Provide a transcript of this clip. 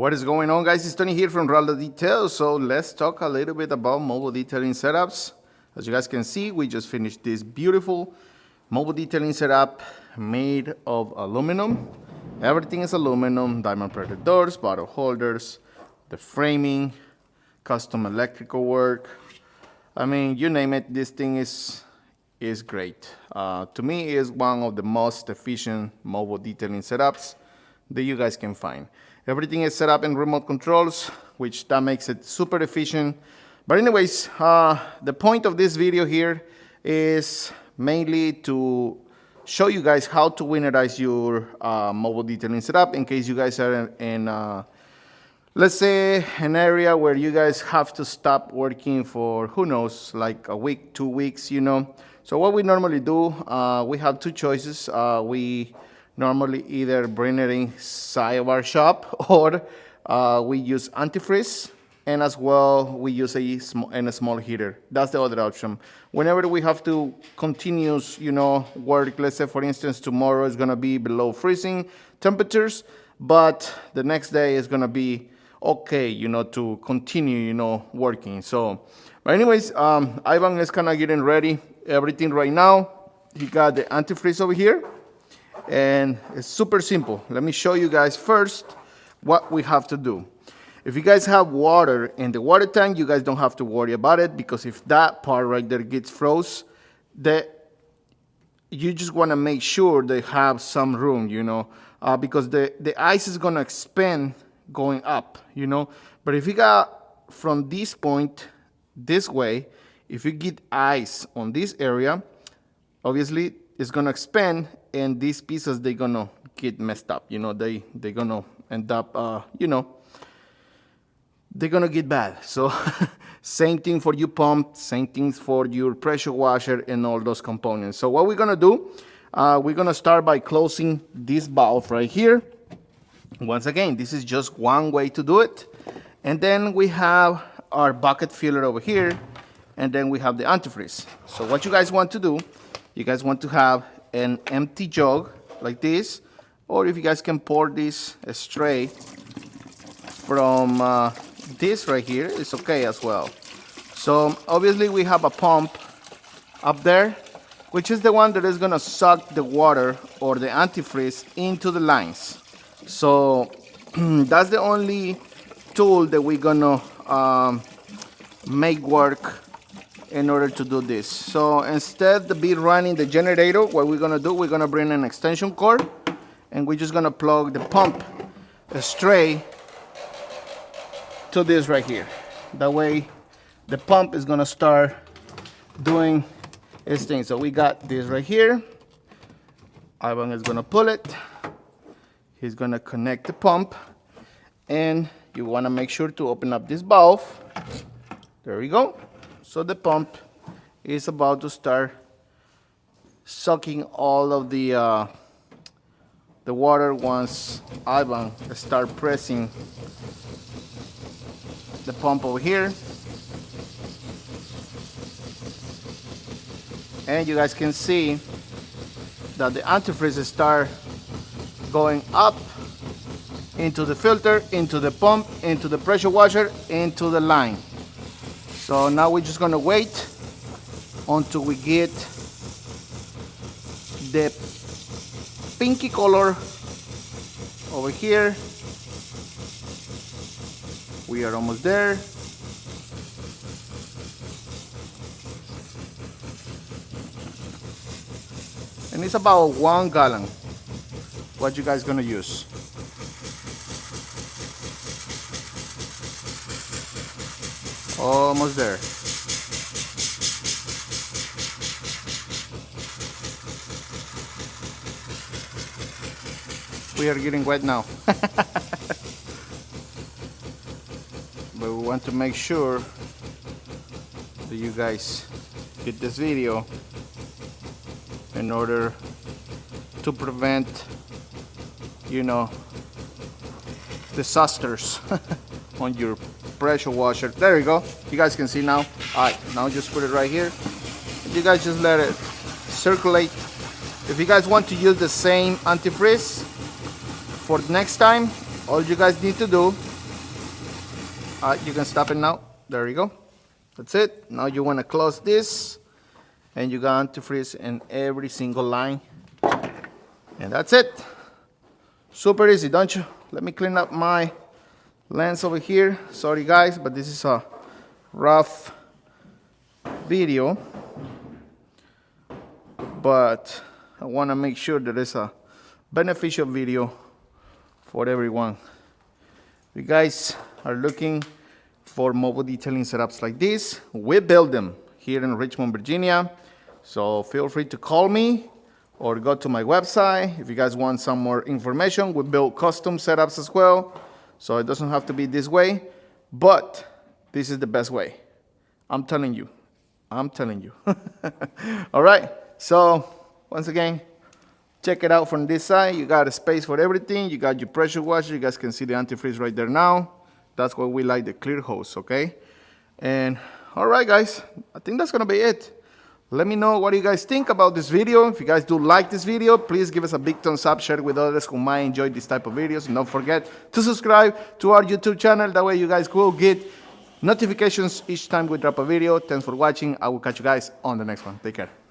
What is going on, guys? It's Tony here from Raldo Details. So let's talk a little bit about mobile detailing setups. As you guys can see, we just finished this beautiful mobile detailing setup made of aluminum. Everything is aluminum, diamond plated doors, bottle holders, the framing, custom electrical work. I mean, you name it, this thing is great. To me, it is one of the most efficient mobile detailing setups that you guys can find. Everything is set up in remote controls, which that makes it super efficient. But anyways, the point of this video here is mainly to show you guys how to winterize your mobile detailing setup in case you guys are in let's say an area where you guys have to stop working for, who knows, like a week, 2 weeks, you know. So what we normally do, we have two choices. We normally either bring it inside of our shop or we use antifreeze, and as well we use a small heater. That's the other option. Whenever we have to continuous, you know, work, let's say for instance tomorrow is gonna be below freezing temperatures, but the next day is gonna be okay, you know, to continue, you know, working. So, but anyways, Ivan is kind of getting ready everything right now. He got the antifreeze over here. And it's super simple. Let me show you guys first what we have to do. If you guys have water in the water tank, you guys don't have to worry about it, because if that part right there gets froze, you just want to make sure they have some room, you know, because the ice is going to expand going up, you know. But if you got from this point this way, if you get ice on this area, obviously it's going to expand, and these pieces, they're going to get messed up. You know, they're going to end up, you know, they're going to get bad. So same thing for your pump, same things for your pressure washer and all those components. So what we're going to do, we're going to start by closing this valve right here. Once again, this is just one way to do it. And then we have our bucket filler over here, and then we have the antifreeze. So what you guys want to do, you guys want to have an empty jug like this, or if you guys can pour this straight from this right here, it's okay as well. So obviously we have a pump up there, which is the one that is gonna suck the water or the antifreeze into the lines. So that's the only tool that we're gonna make work in order to do this. So instead of be running the generator, what we're gonna do, we're gonna bring an extension cord, and we're just gonna plug the pump straight to this right here. That way the pump is gonna start doing its thing. So we got this right here. Ivan is gonna pull it. He's gonna connect the pump, and you wanna make sure to open up this valve. There we go. So the pump is about to start sucking all of the water once Ivan start pressing the pump over here. And you guys can see that the antifreeze start going up into the filter, into the pump, into the pressure washer, into the line. So now we're just gonna wait until we get the pinky color over here. We are almost there. And it's about 1 gallon. What you guys gonna use? Almost there. We are getting wet now. But we want to make sure that you guys get this video in order to prevent, you know, disasters on your pressure washer. There you go. You guys can see now. All right, now just put it right here. You guys just let it circulate. If you guys want to use the same antifreeze for next time, all you guys need to do You can stop it now. There you go. That's it. Now you want to close this, and you got antifreeze in every single line. And that's it. Super easy, don't you? Let me clean up my lens over here. Sorry guys, but this is a rough video. But I want to make sure that it's a beneficial video for everyone. If you guys are looking for mobile detailing setups like this, we build them here in Richmond, Virginia. So feel free to call me or go to my website. If you guys want some more information, we build custom setups as well. So it doesn't have to be this way, but this is the best way. I'm telling you. I'm telling you. All right. So once again, check it out from this side. You got a space for everything. You got your pressure washer. You guys can see the antifreeze right there now. That's why we like the clear hose, okay? And all right, guys, I think that's gonna be it. Let me know what you guys think about this video. If you guys do like this video, please give us a big thumbs up, share it with others who might enjoy this type of videos. And don't forget to subscribe to our YouTube channel. That way you guys will get notifications each time we drop a video. Thanks for watching. I will catch you guys on the next one. Take care.